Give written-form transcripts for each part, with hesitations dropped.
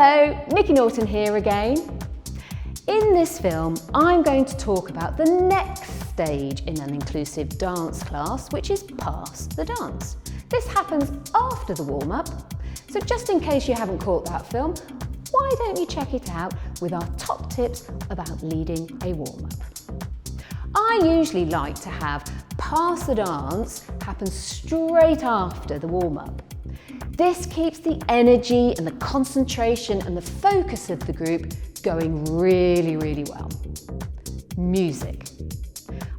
Hello, Nicky Norton here again. In this film, I'm going to talk about the next stage in an inclusive dance class, which is pass the dance. This happens after the warm-up, so just in case you haven't caught that film, why don't you check it out with our top tips about leading a warm-up. I usually like to have pass the dance happen straight after the warm-up. This keeps the energy and the concentration and the focus of the group going really well. Music.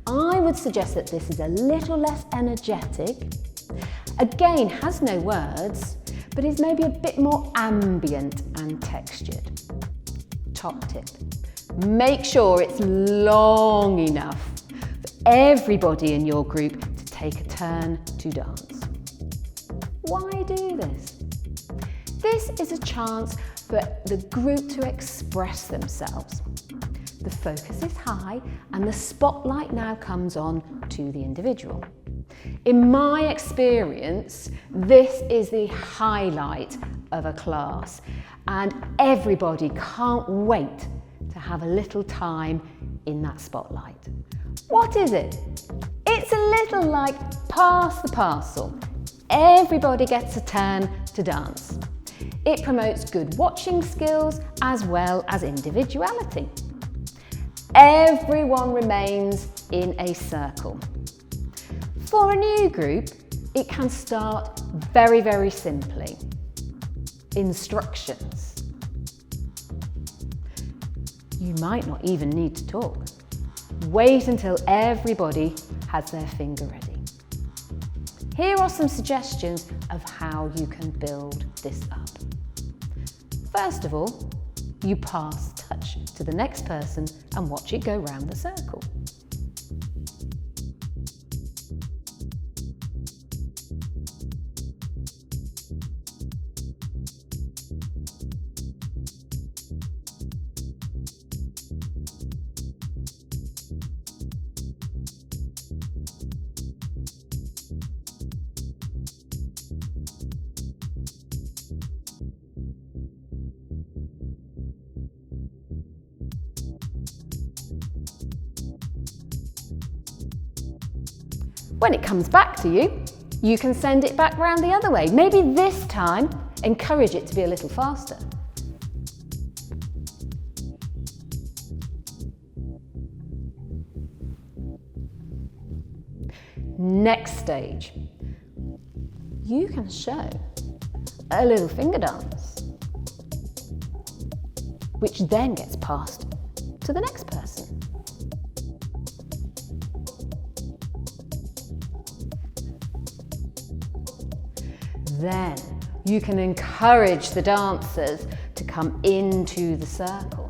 I would suggest that this is a little less energetic. Again, has no words, but is maybe a bit more ambient and textured. Top tip. Make sure it's long enough for everybody in your group to take a turn to dance. Why do this? This is a chance for the group to express themselves. The focus is high and the spotlight now comes on to the individual. In my experience, this is the highlight of a class and everybody can't wait to have a little time in that spotlight. What is it? It's a little like pass the parcel. Everybody gets a turn to dance. It promotes good watching skills as well as individuality. Everyone remains in a circle. For a new group, it can start very simply. Instructions. You might not even need to talk. Wait until everybody has their finger ready. Here are some suggestions of how you can build this up. First of all, you pass touch to the next person and watch it go round the circle. When it comes back to you, you can send it back round the other way. Maybe this time, encourage it to be a little faster. Next stage, you can show a little finger dance, which then gets passed to the next person. Then you can encourage the dancers to come into the circle.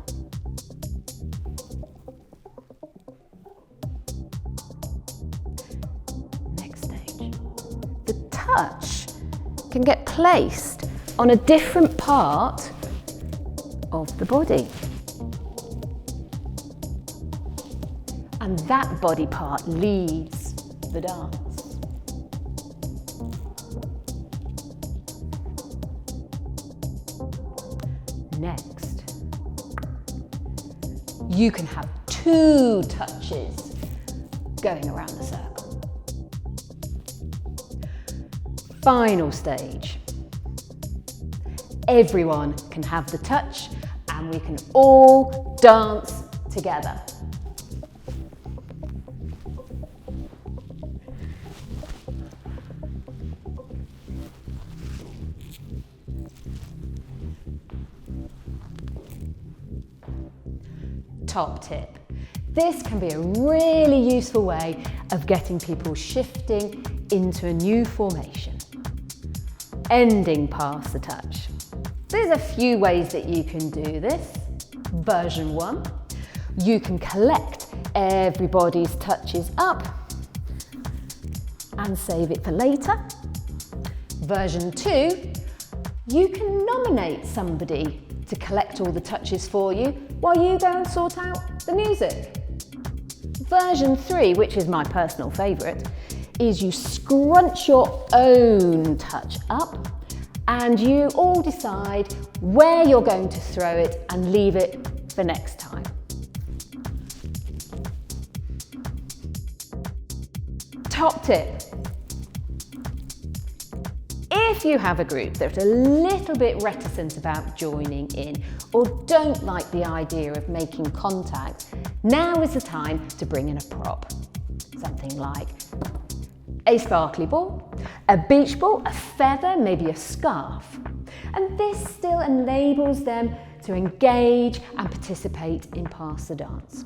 Next stage. The touch can get placed on a different part of the body. And that body part leads the dance. Next, you can have 2 touches going around the circle. Final stage. Everyone can have the touch and we can all dance together. Top tip. This can be a really useful way of getting people shifting into a new formation. Ending pass the touch. There's a few ways that you can do this. Version 1, you can collect everybody's touches up and save it for later. Version 2, you can nominate somebody to collect all the touches for you while you go and sort out the music. Version 3, which is my personal favourite, is you scrunch your own touch up and you all decide where you're going to throw it and leave it for next time. Top tip. If you have a group that are a little bit reticent about joining in or don't like the idea of making contact, now is the time to bring in a prop. Something like a sparkly ball, a beach ball, a feather, maybe a scarf. And this still enables them to engage and participate in Pass the Dance.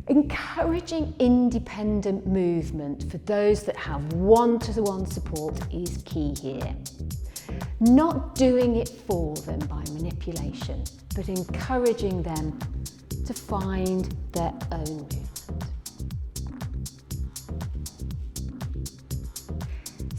Encouraging independent movement for those that have one-to-one support is key here. Not doing it for them by manipulation, but encouraging them to find their own movement.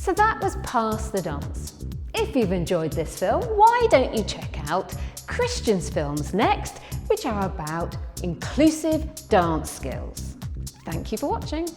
So that was Pass the Dance. If you've enjoyed this film, why don't you check out Christian's films next, which are about inclusive dance skills. Thank you for watching.